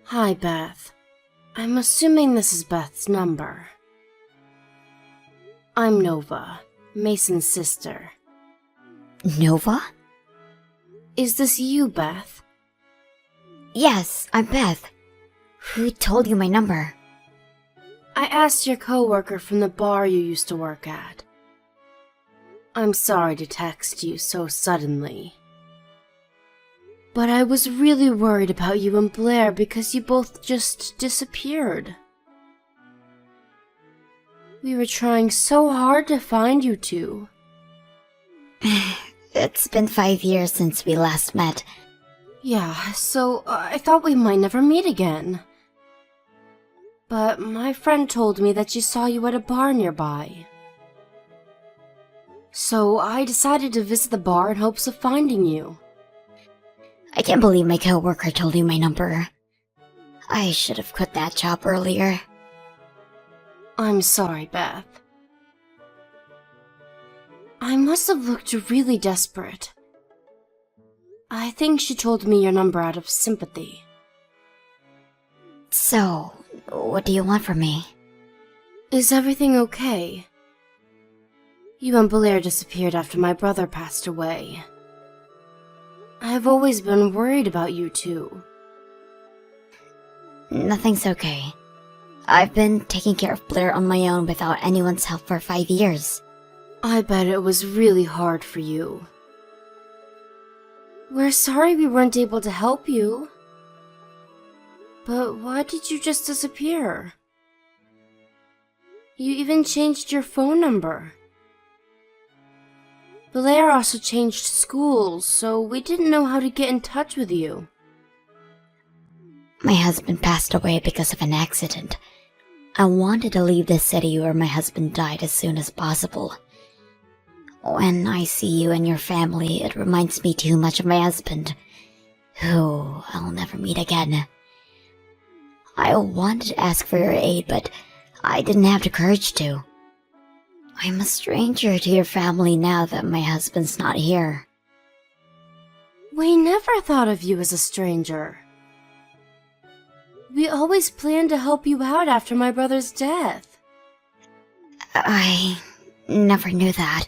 Hi, Beth. I'm assuming this is Beth's number. I'm Nova, Mason's sister. Nova? Is this you, Beth? Yes, I'm Beth. Who told you my number? I asked your coworker from the bar you used to work at. I'm sorry to text you so suddenly. But I was really worried about you and Blair because you both just disappeared. We were trying so hard to find you two. It's been 5 years since we last met. Yeah, so I thought we might never meet again. But my friend told me that she saw you at a bar nearby. So I decided to visit the bar in hopes of finding you. I can't believe my coworker told you my number. I should have quit that job earlier. I'm sorry, Beth. I must have looked really desperate. I think she told me your number out of sympathy. So, what do you want from me? Is everything okay? You and Blair disappeared after my brother passed away. I've always been worried about you two. Nothing's okay. I've been taking care of Blair on my own without anyone's help for 5 years. I bet it was really hard for you. We're sorry we weren't able to help you. But why did you just disappear? You even changed your phone number. Blair also changed schools, so we didn't know how to get in touch with you. My husband passed away because of an accident. I wanted to leave the city where my husband died as soon as possible. When I see you and your family, it reminds me too much of my husband, who I'll never meet again. I wanted to ask for your aid, but I didn't have the courage to. I'm a stranger to your family now that my husband's not here. We never thought of you as a stranger. We always planned to help you out after my brother's death. I never knew that.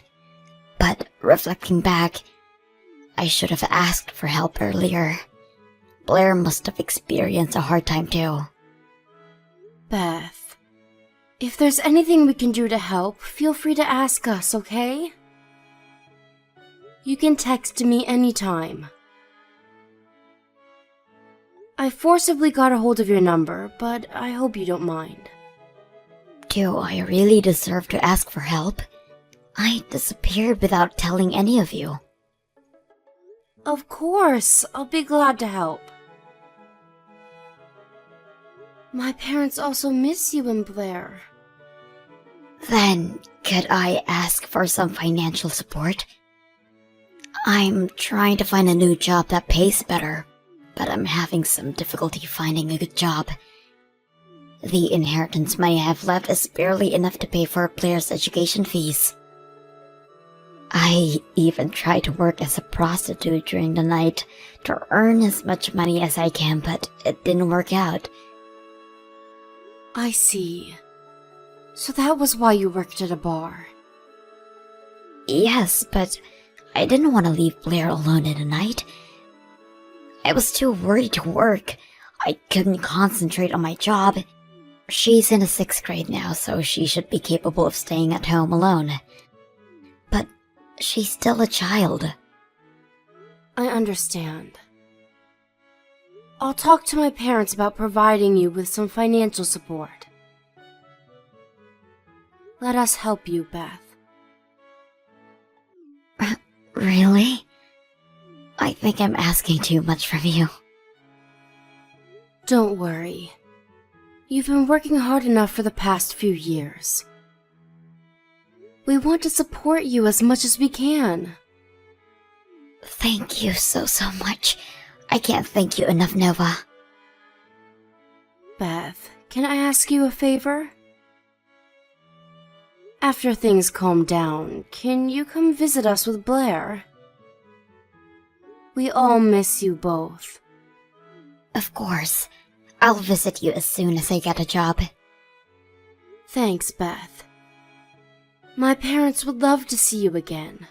But reflecting back, I should have asked for help earlier. Blair must have experienced a hard time too. Beth, if there's anything we can do to help, feel free to ask us, okay? You can text me anytime. I forcibly got a hold of your number, but I hope you don't mind. Do I really deserve to ask for help? I disappeared without telling any of you. Of course, I'll be glad to help. My parents also miss you and Blair. Then, could I ask for some financial support? I'm trying to find a new job that pays better, but I'm having some difficulty finding a good job. The inheritance money I have left is barely enough to pay for Blair's education fees. I even try to work as a prostitute during the night to earn as much money as I can, but it didn't work out. I see. So that was why you worked at a bar. Yes, but I didn't want to leave Blair alone in the night. I was too worried to work. I couldn't concentrate on my job. She's in the 6th grade now, so she should be capable of staying at home alone. But she's still a child. I understand. I'll talk to my parents about providing you with some financial support. Let us help you, Beth. Really? I think I'm asking too much from you. Don't worry. You've been working hard enough for the past few years. We want to support you as much as we can. Thank you so much. I can't thank you enough, Nova. Beth, can I ask you a favor? After things calm down, can you come visit us with Blair? We all miss you both. Of course. I'll visit you as soon as I get a job. Thanks, Beth. My parents would love to see you again.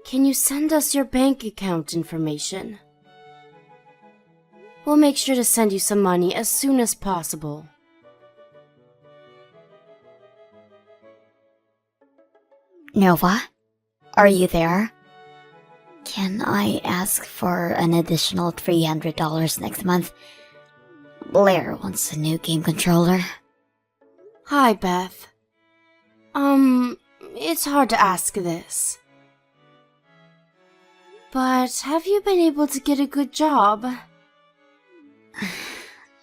Can you send us your bank account information? We'll make sure to send you some money as soon as possible. Nova, are you there? Can I ask for an additional $300 next month? Blair wants a new game controller. Hi, Beth. It's hard to ask this. But have you been able to get a good job?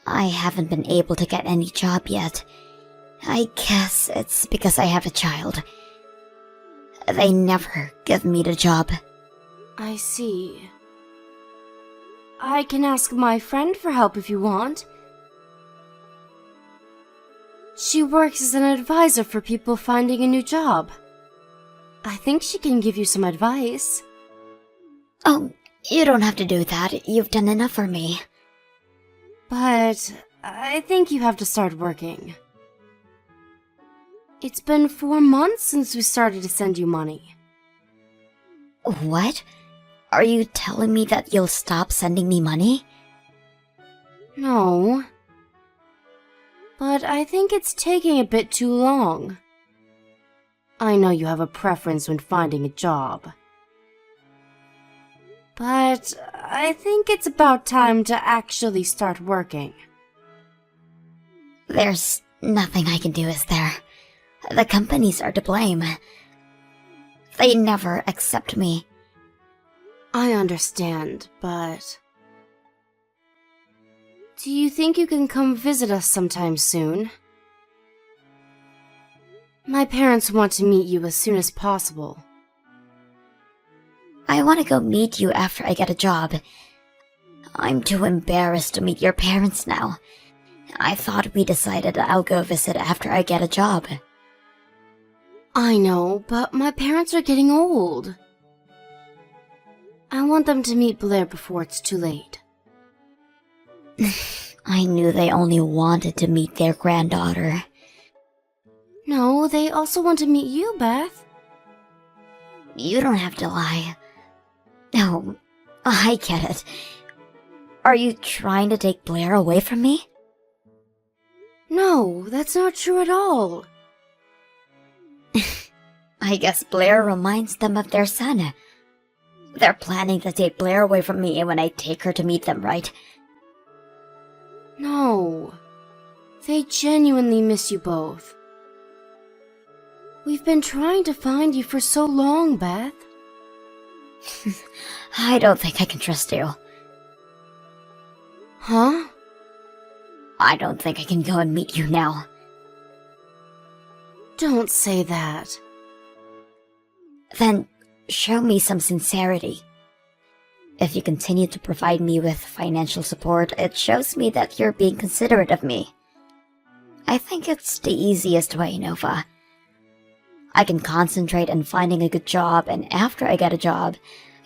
I haven't been able to get any job yet. I guess it's because I have a child. They never give me the job. I see. I can ask my friend for help if you want. She works as an advisor for people finding a new job. I think she can give you some advice. Oh, you don't have to do that. You've done enough for me. But I think you have to start working. It's been 4 months since we started to send you money. What? Are you telling me that you'll stop sending me money? No. But I think it's taking a bit too long. I know you have a preference when finding a job. But I think it's about time to actually start working. There's nothing I can do, is there? The companies are to blame. They never accept me. I understand, but... Do you think you can come visit us sometime soon? My parents want to meet you as soon as possible. I want to go meet you after I get a job. I'm too embarrassed to meet your parents now. I thought we decided I'll go visit after I get a job. I know, but my parents are getting old. I want them to meet Blair before it's too late. I knew they only wanted to meet their granddaughter. No, they also want to meet you, Beth. You don't have to lie. No, I get it. Are you trying to take Blair away from me? No, that's not true at all. I guess Blair reminds them of their son. They're planning to take Blair away from me when I take her to meet them, right? No. They genuinely miss you both. We've been trying to find you for so long, Beth. I don't think I can trust you. Huh? I don't think I can go and meet you now. Don't say that. Then show me some sincerity. If you continue to provide me with financial support, it shows me that you're being considerate of me. I think it's the easiest way, Nova. I can concentrate on finding a good job, and after I get a job,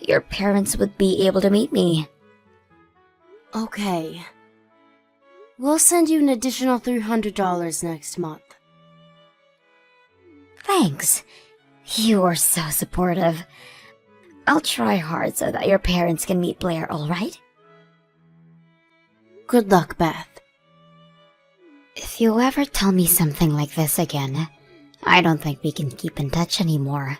your parents would be able to meet me. Okay. We'll send you an additional $300 next month. Thanks. You are so supportive. I'll try hard so that your parents can meet Blair, alright? Good luck, Beth. If you ever tell me something like this again, I don't think we can keep in touch anymore.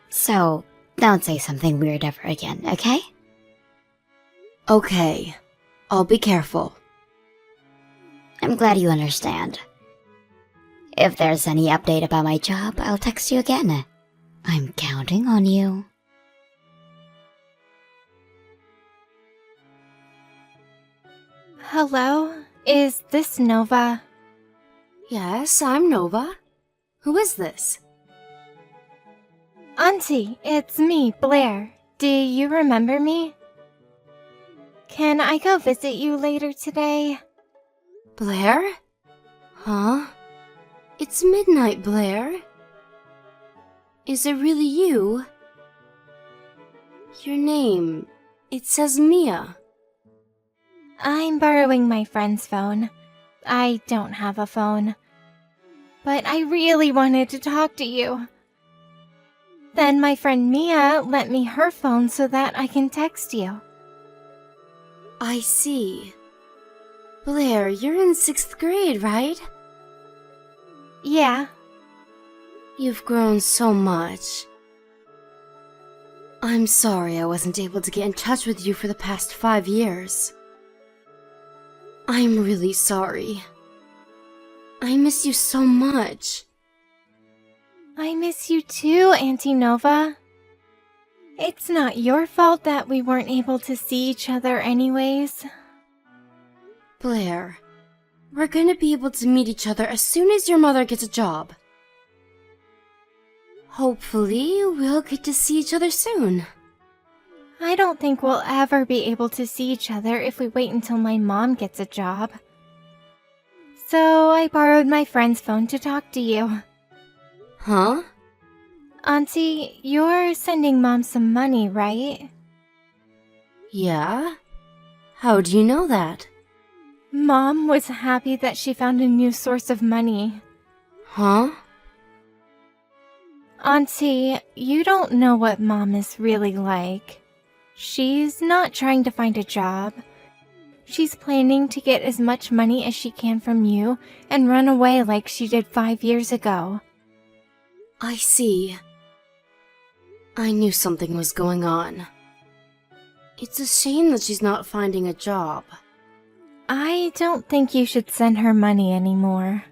So, don't say something weird ever again, okay? Okay. I'll be careful. I'm glad you understand. If there's any update about my job, I'll text you again. I'm counting on you. Hello? Is this Nova? Yes, I'm Nova. Who is this? Auntie, it's me, Blair. Do you remember me? Can I go visit you later today? Blair? Huh? It's midnight, Blair. Is it really you? Your name, it says Mia. I'm borrowing my friend's phone. I don't have a phone. But I really wanted to talk to you. Then my friend Mia lent me her phone so that I can text you. I see. Blair, you're in 6th grade, right? Yeah. You've grown so much. I'm sorry I wasn't able to get in touch with you for the past 5 years. I'm really sorry. I miss you so much. I miss you too, Auntie Nova. It's not your fault that we weren't able to see each other anyways. Blair, we're gonna be able to meet each other as soon as your mother gets a job. Hopefully, we'll get to see each other soon. I don't think we'll ever be able to see each other if we wait until my mom gets a job. So I borrowed my friend's phone to talk to you. Huh? Auntie, you're sending Mom some money, right? Yeah? How do you know that? Mom was happy that she found a new source of money. Huh? Auntie, you don't know what Mom is really like. She's not trying to find a job. She's planning to get as much money as she can from you and run away like she did 5 years ago. I see. I knew something was going on. It's a shame that she's not finding a job. I don't think you should send her money anymore.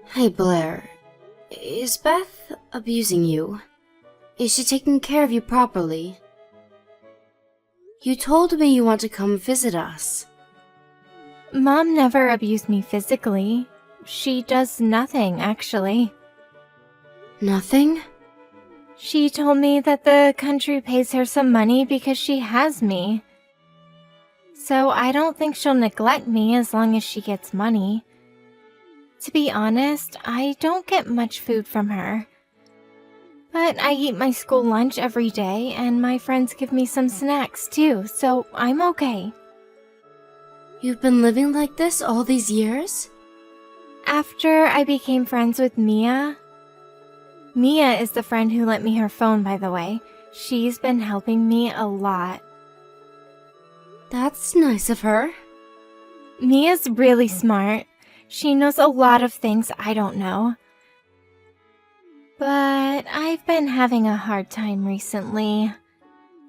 Hey Blair, is Beth abusing you? Is she taking care of you properly? You told me you want to come visit us. Mom never abused me physically. She does nothing, actually. Nothing? She told me that the country pays her some money because she has me. So I don't think she'll neglect me as long as she gets money. To be honest, I don't get much food from her. But I eat my school lunch every day, and my friends give me some snacks too, so I'm okay. You've been living like this all these years? After I became friends with Mia... Mia is the friend who lent me her phone, by the way. She's been helping me a lot. That's nice of her. Mia's really smart. She knows a lot of things I don't know. But I've been having a hard time recently.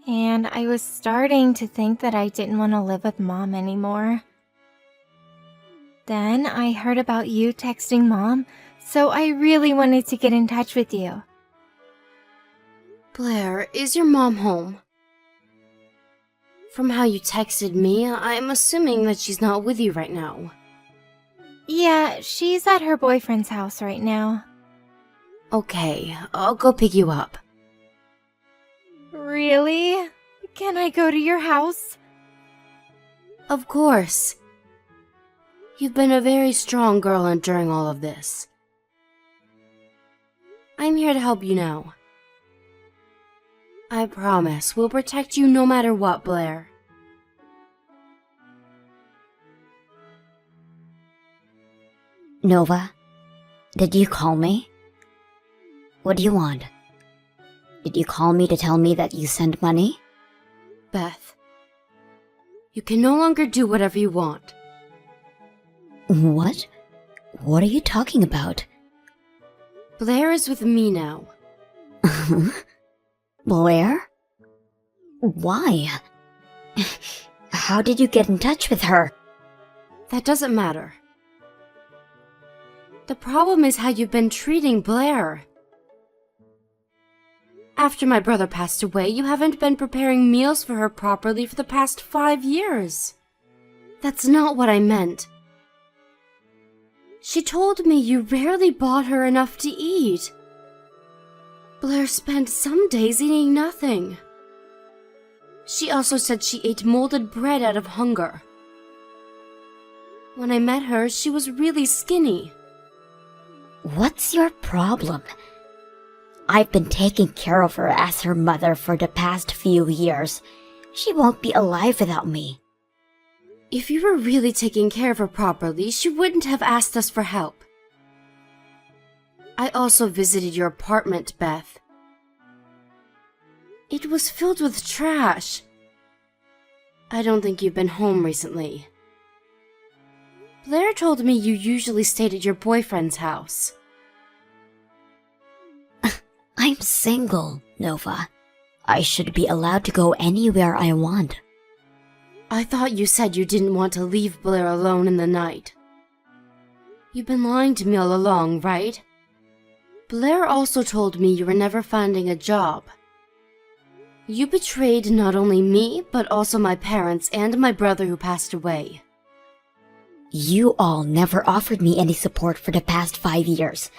And I was starting to think that I didn't want to live with Mom anymore. Then I heard about you texting Mom, so I really wanted to get in touch with you. Blair, is your mom home? From how you texted me, I'm assuming that she's not with you right now. Yeah, she's at her boyfriend's house right now. Okay, I'll go pick you up. Really? Can I go to your house? Of course. You've been a very strong girl enduring all of this. I'm here to help you now. I promise we'll protect you no matter what, Blair. Nova, did you call me? What do you want? Did you call me to tell me that you sent money? Beth, you can no longer do whatever you want. What? What are you talking about? Blair is with me now. Blair? Why? How did you get in touch with her? That doesn't matter. The problem is how you've been treating Blair. After my brother passed away, you haven't been preparing meals for her properly for the past 5 years. That's not what I meant. She told me you rarely bought her enough to eat. Blair spent some days eating nothing. She also said she ate molded bread out of hunger. When I met her, she was really skinny. What's your problem? I've been taking care of her as her mother for the past few years. She won't be alive without me. If you were really taking care of her properly, she wouldn't have asked us for help. I also visited your apartment, Beth. It was filled with trash. I don't think you've been home recently. Blair told me you usually stayed at your boyfriend's house. I'm single, Nova. I should be allowed to go anywhere I want. I thought you said you didn't want to leave Blair alone in the night. You've been lying to me all along, right? Blair also told me you were never finding a job. You betrayed not only me, but also my parents and my brother who passed away. You all never offered me any support for the past 5 years.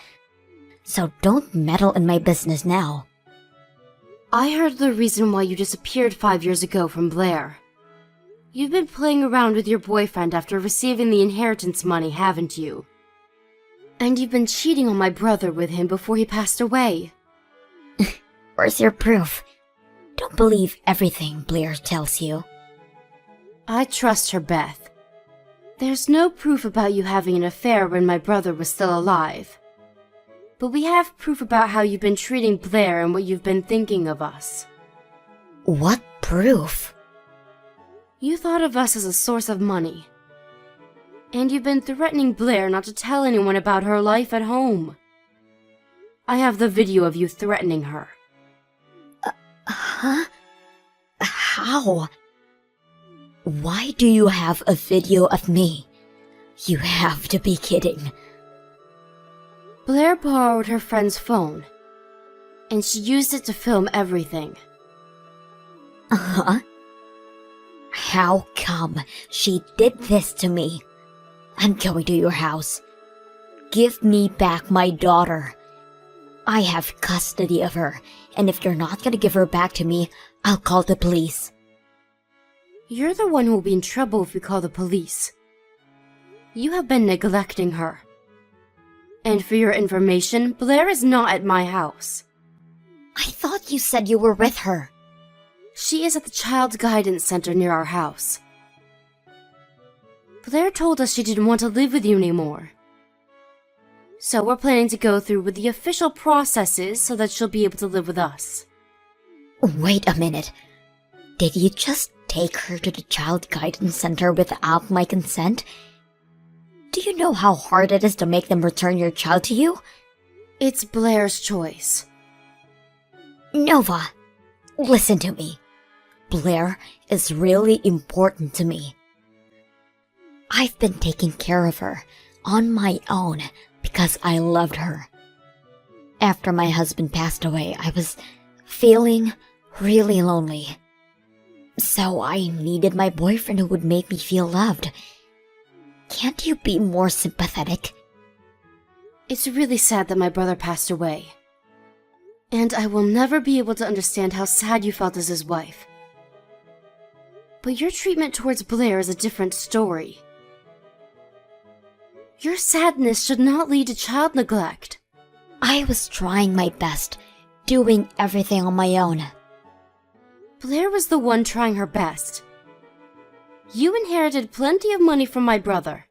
So don't meddle in my business now. I heard the reason why you disappeared 5 years ago from Blair. You've been playing around with your boyfriend after receiving the inheritance money, haven't you? And you've been cheating on my brother with him before he passed away. Where's your proof? Don't believe everything Blair tells you. I trust her, Beth. There's no proof about you having an affair when my brother was still alive. But we have proof about how you've been treating Blair and what you've been thinking of us. What proof? You thought of us as a source of money. And you've been threatening Blair not to tell anyone about her life at home. I have the video of you threatening her. Huh? How? Why do you have a video of me? You have to be kidding. Blair borrowed her friend's phone, and she used it to film everything. Uh-huh. How come she did this to me? I'm going to your house. Give me back my daughter. I have custody of her, and if you're not gonna give her back to me, I'll call the police. You're the one who will be in trouble if we call the police. You have been neglecting her. And for your information, Blair is not at my house. I thought you said you were with her. She is at the Child Guidance Center near our house. Blair told us she didn't want to live with you anymore. So we're planning to go through with the official processes so that she'll be able to live with us. Wait a minute. Did you just take her to the Child Guidance Center without my consent? Do you know how hard it is to make them return your child to you? It's Blair's choice. Nova, listen to me. Blair is really important to me. I've been taking care of her on my own because I loved her. After my husband passed away, I was feeling really lonely. So I needed my boyfriend who would make me feel loved. Can't you be more sympathetic? It's really sad that my brother passed away. And I will never be able to understand how sad you felt as his wife. But your treatment towards Blair is a different story. Your sadness should not lead to child neglect. I was trying my best, doing everything on my own. Blair was the one trying her best. You inherited plenty of money from my brother.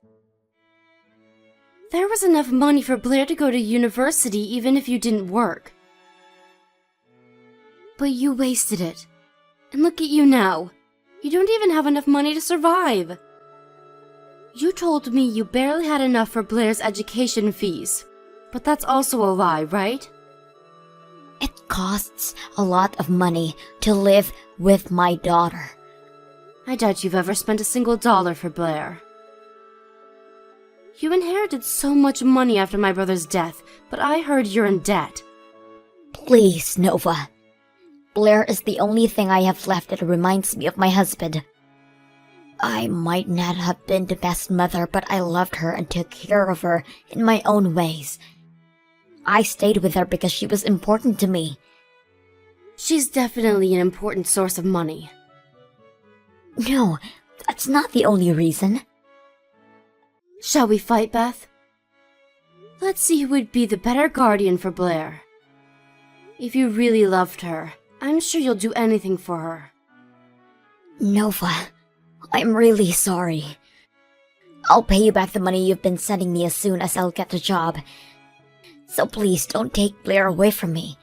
There was enough money for Blair to go to university even if you didn't work. But you wasted it. And look at you now. You don't even have enough money to survive. You told me you barely had enough for Blair's education fees. But that's also a lie, right? It costs a lot of money to live with my daughter. I doubt you've ever spent a single dollar for Blair. You inherited so much money after my brother's death, but I heard you're in debt. Please, Nova. Blair is the only thing I have left that reminds me of my husband. I might not have been the best mother, but I loved her and took care of her in my own ways. I stayed with her because she was important to me. She's definitely an important source of money. No, that's not the only reason. Shall we fight, Beth? Let's see who would be the better guardian for Blair. If you really loved her, I'm sure you'll do anything for her. Nova, I'm really sorry. I'll pay you back the money you've been sending me as soon as I'll get the job. So please don't take Blair away from me.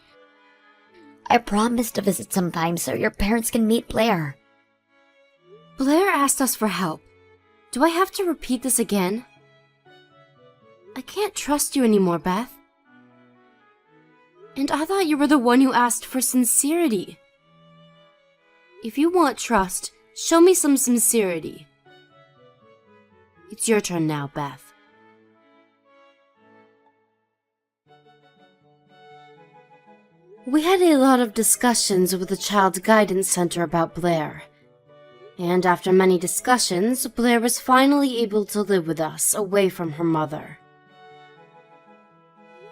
I promise to visit sometime so your parents can meet Blair. Blair asked us for help. Do I have to repeat this again? I can't trust you anymore, Beth. And I thought you were the one who asked for sincerity. If you want trust, show me some sincerity. It's your turn now, Beth. We had a lot of discussions with the Child Guidance Center about Blair. And after many discussions, Blair was finally able to live with us, away from her mother.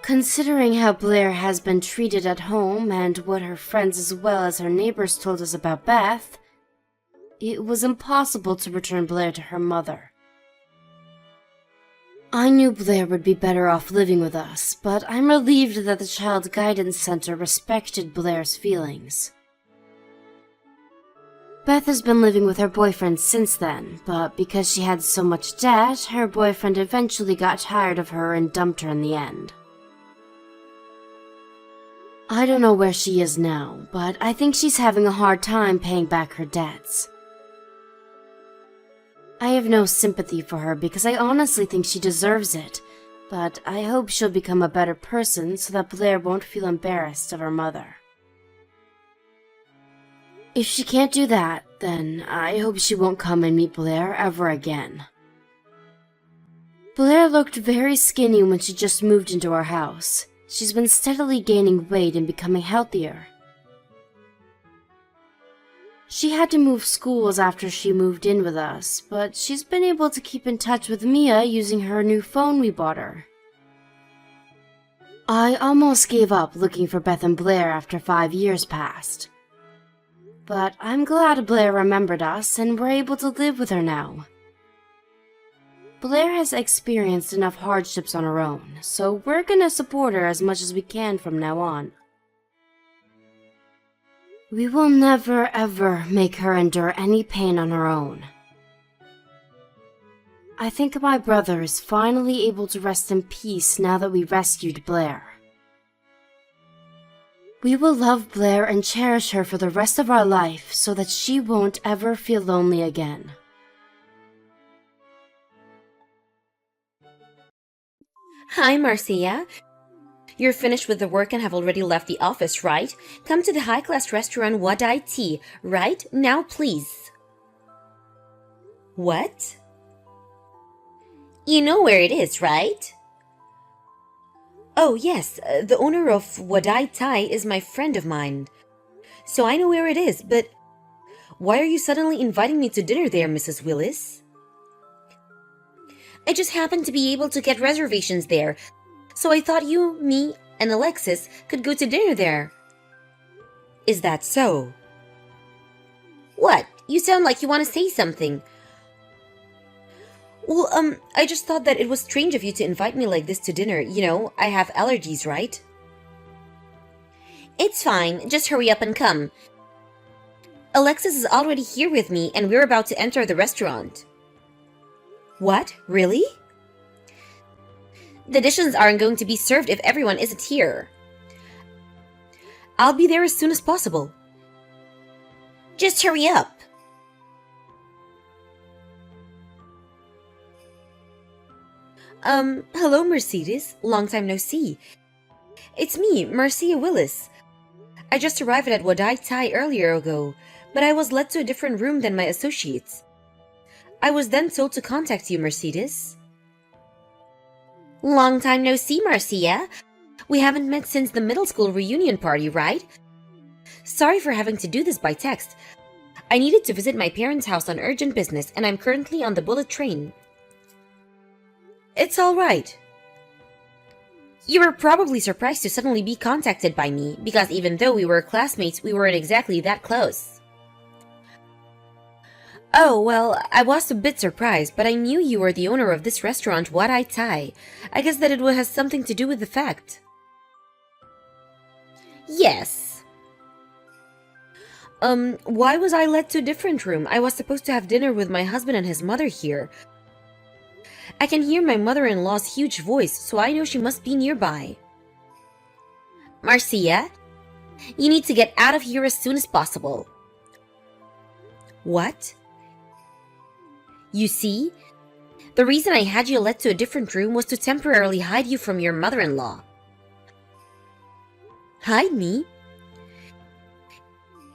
Considering how Blair has been treated at home and what her friends as well as her neighbors told us about Beth, it was impossible to return Blair to her mother. I knew Blair would be better off living with us, but I'm relieved that the Child Guidance Center respected Blair's feelings. Beth has been living with her boyfriend since then, but because she had so much debt, her boyfriend eventually got tired of her and dumped her in the end. I don't know where she is now, but I think she's having a hard time paying back her debts. I have no sympathy for her because I honestly think she deserves it, but I hope she'll become a better person so that Blair won't feel embarrassed of her mother. If she can't do that, then I hope she won't come and meet Blair ever again. Blair looked very skinny when she just moved into our house. She's been steadily gaining weight and becoming healthier. She had to move schools after she moved in with us, but she's been able to keep in touch with Mia using her new phone we bought her. I almost gave up looking for Beth and Blair after 5 years passed. But I'm glad Blair remembered us and we're able to live with her now. Blair has experienced enough hardships on her own, so we're gonna support her as much as we can from now on. We will never ever make her endure any pain on her own. I think my brother is finally able to rest in peace now that we rescued Blair. We will love Blair and cherish her for the rest of our life so that she won't ever feel lonely again. Hi, Marcia. You're finished with the work and have already left the office, right? Come to the high-class restaurant Wadai Tea, right? Now, please. What? You know where it is, right? Oh, yes. The owner of Wadai Thai is my friend of mine. So I know where it is, but why are you suddenly inviting me to dinner there, Mrs. Willis? I just happened to be able to get reservations there, so I thought you, me, and Alexis could go to dinner there. Is that so? What? You sound like you want to say something. Well, I just thought that it was strange of you to invite me like this to dinner. You know, I have allergies, right? It's fine. Just hurry up and come. Alexis is already here with me, and we're about to enter the restaurant. What? Really? The dishes aren't going to be served if everyone isn't here. I'll be there as soon as possible. Just hurry up. Hello, Mercedes. Long time no see. It's me, Marcia Willis. I just arrived at Wadai Thai earlier ago, but I was led to a different room than my associates. I was then told to contact you, Mercedes. Long time no see, Marcia. We haven't met since the middle school reunion party, right? Sorry for having to do this by text. I needed to visit my parents' house on urgent business, and I'm currently on the bullet train. It's all right. You were probably surprised to suddenly be contacted by me, because even though we were classmates, we weren't exactly that close. Oh, well, I was a bit surprised, but I knew you were the owner of this restaurant, Wadai Thai. I guess that it has something to do with the fact. Yes. Why was I led to a different room? I was supposed to have dinner with my husband and his mother here. I can hear my mother-in-law's huge voice, so I know she must be nearby. Marcia, you need to get out of here as soon as possible. What? You see, the reason I had you led to a different room was to temporarily hide you from your mother-in-law. Hide me?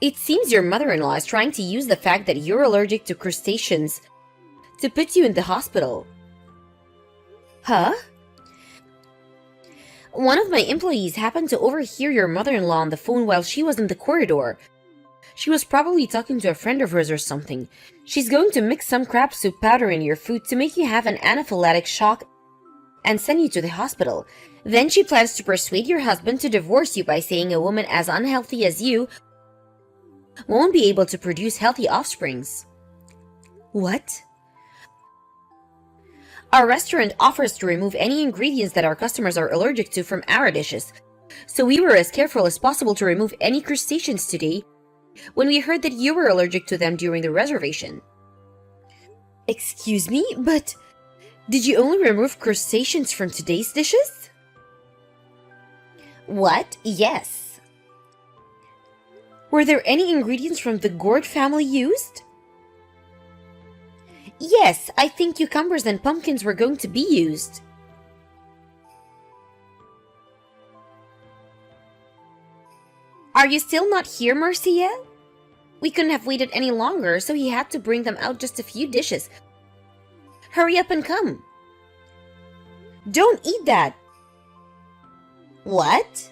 It seems your mother-in-law is trying to use the fact that you're allergic to crustaceans to put you in the hospital. Huh? One of my employees happened to overhear your mother-in-law on the phone while she was in the corridor. She was probably talking to a friend of hers or something. She's going to mix some crab soup powder in your food to make you have an anaphylactic shock and send you to the hospital. Then she plans to persuade your husband to divorce you by saying a woman as unhealthy as you won't be able to produce healthy offsprings. What? Our restaurant offers to remove any ingredients that our customers are allergic to from our dishes, so we were as careful as possible to remove any crustaceans today when we heard that you were allergic to them during the reservation. Excuse me, but did you only remove crustaceans from today's dishes? What? Yes. Were there any ingredients from the gourd family used? Yes, I think cucumbers and pumpkins were going to be used. Are you still not here, Marcia? We couldn't have waited any longer, so he had to bring them out just a few dishes. Hurry up and come. Don't eat that. What?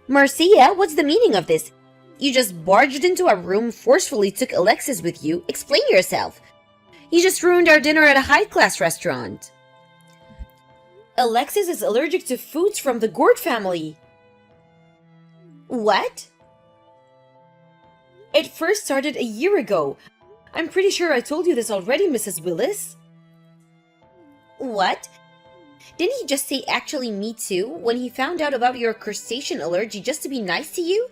Marcia, what's the meaning of this? You just barged into our room, forcefully took Alexis with you. Explain yourself. You just ruined our dinner at a high-class restaurant. Alexis is allergic to foods from the gourd family. What? It first started a year ago. I'm pretty sure I told you this already, Mrs. Willis. What? Didn't he just say actually me too when he found out about your crustacean allergy just to be nice to you?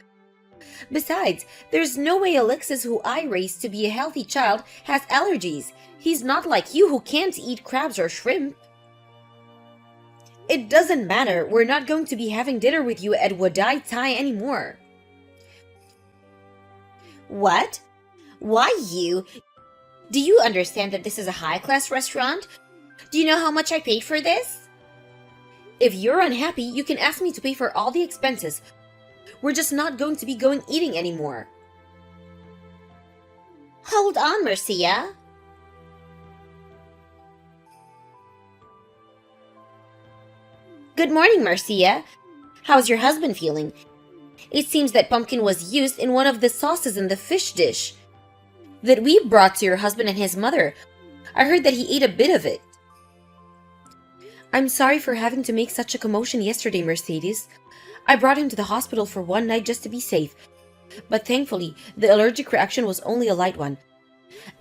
Besides, there's no way Alexis, who I raised to be a healthy child, has allergies. He's not like you who can't eat crabs or shrimp. It doesn't matter. We're not going to be having dinner with you at Wadai Thai anymore. What? Why you? Do you understand that this is a high-class restaurant? Do you know how much I paid for this? If you're unhappy, you can ask me to pay for all the expenses. We're just not going to be going eating anymore. Hold on, Marcia. Good morning, Marcia. How's your husband feeling? It seems that pumpkin was used in one of the sauces in the fish dish that we brought to your husband and his mother. I heard that he ate a bit of it. I'm sorry for having to make such a commotion yesterday, Mercedes. I brought him to the hospital for one night just to be safe. But thankfully, the allergic reaction was only a light one.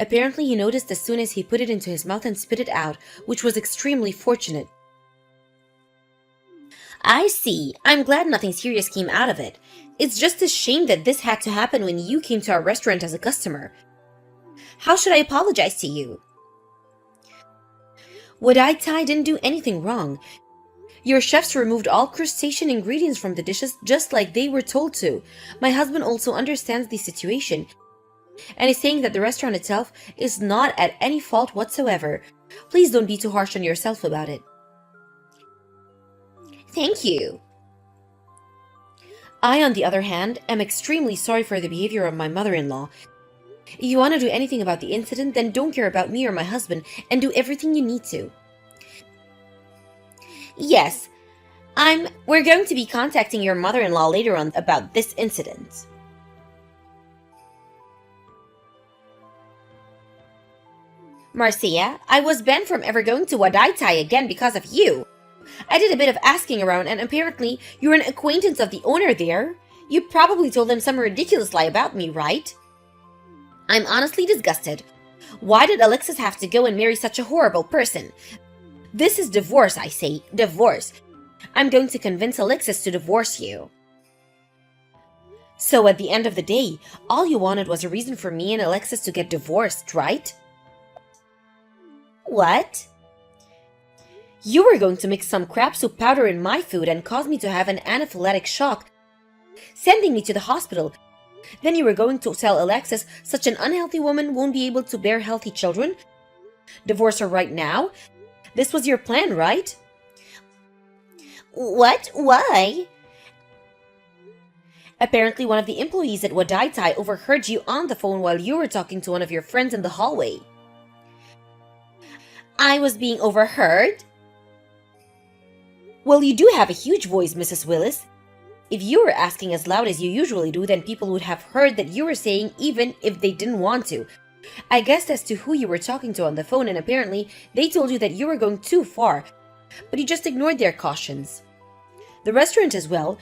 Apparently, he noticed as soon as he put it into his mouth and spit it out, which was extremely fortunate. I see. I'm glad nothing serious came out of it. It's just a shame that this had to happen when you came to our restaurant as a customer. How should I apologize to you? Wadai Thai didn't do anything wrong. Your chefs removed all crustacean ingredients from the dishes just like they were told to. My husband also understands the situation and is saying that the restaurant itself is not at any fault whatsoever. Please don't be too harsh on yourself about it. Thank you. I, on the other hand, am extremely sorry for the behavior of my mother-in-law. If you want to do anything about the incident, then don't care about me or my husband and do everything you need to. Yes, we're going to be contacting your mother-in-law later on about this incident. Marcia, I was banned from ever going to Wadai Thai again because of you. I did a bit of asking around and apparently you're an acquaintance of the owner there. You probably told them some ridiculous lie about me, right? I'm honestly disgusted. Why did Alexis have to go and marry such a horrible person? This is divorce, I say. Divorce. I'm going to convince Alexis to divorce you. So at the end of the day, all you wanted was a reason for me and Alexis to get divorced, right? What? You were going to mix some crab soup powder in my food and cause me to have an anaphylactic shock, sending me to the hospital. Then you were going to tell Alexis such an unhealthy woman won't be able to bear healthy children? Divorce her right now? This was your plan, right? What? Why? Apparently, one of the employees at Wadaitai overheard you on the phone while you were talking to one of your friends in the hallway. I was being overheard? Well, you do have a huge voice, Mrs. Willis. If you were asking as loud as you usually do, then people would have heard that you were saying even if they didn't want to. I guessed as to who you were talking to on the phone, and apparently they told you that you were going too far, but you just ignored their cautions. The restaurant as well.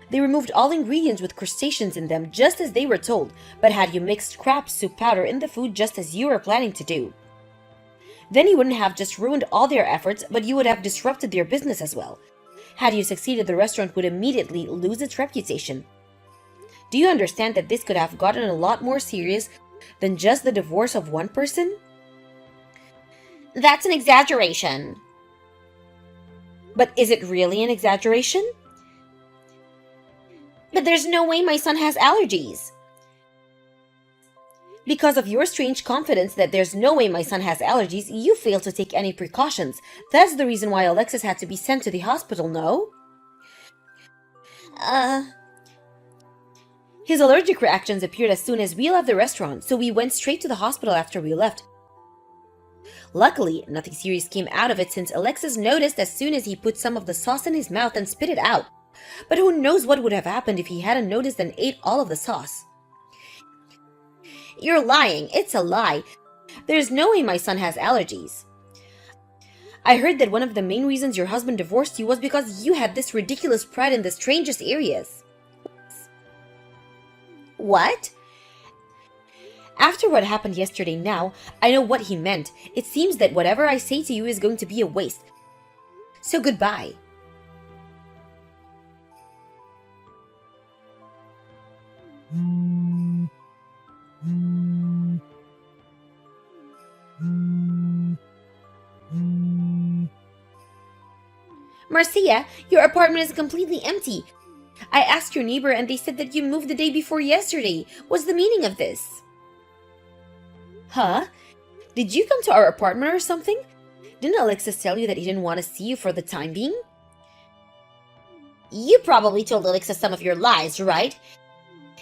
They removed all ingredients with crustaceans in them just as they were told, but had you mixed crab soup powder in the food just as you were planning to do. Then you wouldn't have just ruined all their efforts, but you would have disrupted their business as well. Had you succeeded, the restaurant would immediately lose its reputation. Do you understand that this could have gotten a lot more serious than just the divorce of one person? That's an exaggeration. But is it really an exaggeration? But there's no way my son has allergies. Because of your strange confidence that there's no way my son has allergies, you failed to take any precautions. That's the reason why Alexis had to be sent to the hospital, no? His allergic reactions appeared as soon as we left the restaurant, so we went straight to the hospital after we left. Luckily, nothing serious came out of it since Alexis noticed as soon as he put some of the sauce in his mouth and spit it out. But who knows what would have happened if he hadn't noticed and ate all of the sauce. You're lying. It's a lie. There's no way my son has allergies. I heard that one of the main reasons your husband divorced you was because you had this ridiculous pride in the strangest areas. What? After what happened yesterday now, I know what he meant. It seems that whatever I say to you is going to be a waste. So goodbye. Marcia, your apartment is completely empty. I asked your neighbor and they said that you moved the day before yesterday. What's the meaning of this? Huh? Did you come to our apartment or something? Didn't Alexis tell you that he didn't want to see you for the time being? You probably told Alexis some of your lies, right?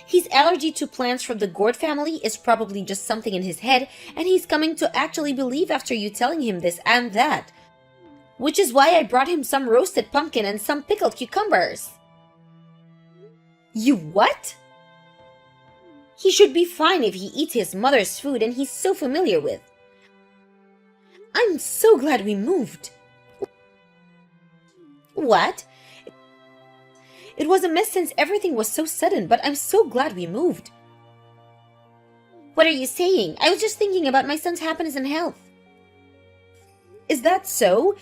His allergy to plants from the gourd family is probably just something in his head, and he's coming to actually believe after you telling him this and that. Which is why I brought him some roasted pumpkin and some pickled cucumbers. You what? He should be fine if he eats his mother's food and he's so familiar with. I'm so glad we moved. What? It was a mess since everything was so sudden, but I'm so glad we moved. What are you saying? I was just thinking about my son's happiness and health. Is that so?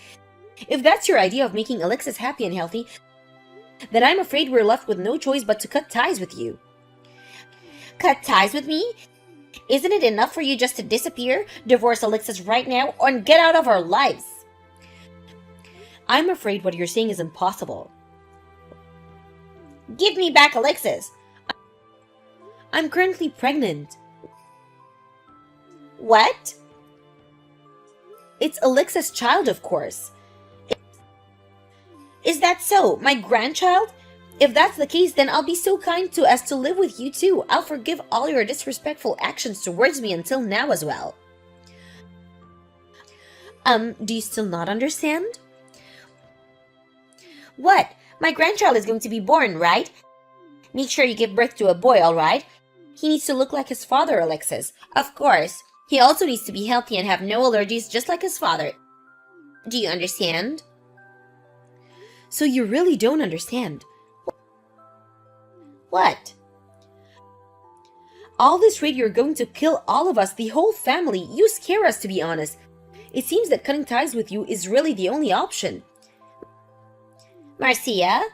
If that's your idea of making Alexis happy and healthy, then I'm afraid we're left with no choice but to cut ties with you. Cut ties with me? Isn't it enough for you just to disappear, divorce Alexis right now, and get out of our lives? I'm afraid what you're saying is impossible. Give me back Alexis. I'm currently pregnant. What? It's Alexis' child, of course. Is that so? My grandchild? If that's the case, then I'll be so kind as to live with you too. I'll forgive all your disrespectful actions towards me until now as well. Do you still not understand? What? My grandchild is going to be born, right? Make sure you give birth to a boy, alright? He needs to look like his father, Alexis. Of course. He also needs to be healthy and have no allergies just like his father. Do you understand? So you really don't understand. What? All this rate you're going to kill all of us, the whole family. You scare us, to be honest. It seems that cutting ties with you is really the only option. Marcia?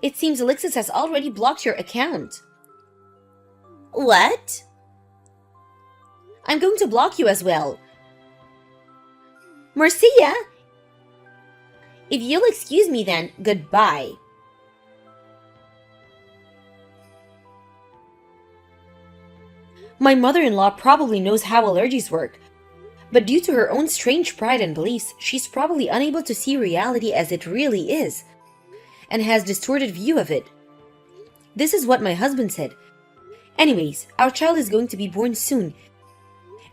It seems Alexis has already blocked your account. What? I'm going to block you as well. Marcia? If you'll excuse me then, goodbye. My mother-in-law probably knows how allergies work, but due to her own strange pride and beliefs, she's probably unable to see reality as it really is, and has distorted view of it. This is what my husband said. Anyways, our child is going to be born soon,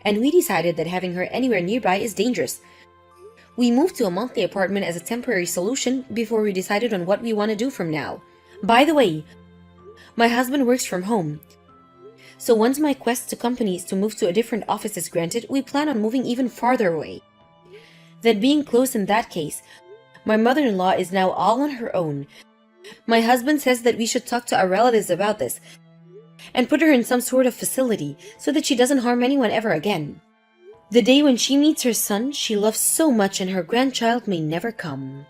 and we decided that having her anywhere nearby is dangerous. We moved to a monthly apartment as a temporary solution before we decided on what we want to do from now. By the way, my husband works from home, so once my quest to companies to move to a different office is granted, we plan on moving even farther away. That being close in that case, my mother-in-law is now all on her own. My husband says that we should talk to our relatives about this and put her in some sort of facility so that she doesn't harm anyone ever again. The day when she meets her son she loves so much and her grandchild may never come.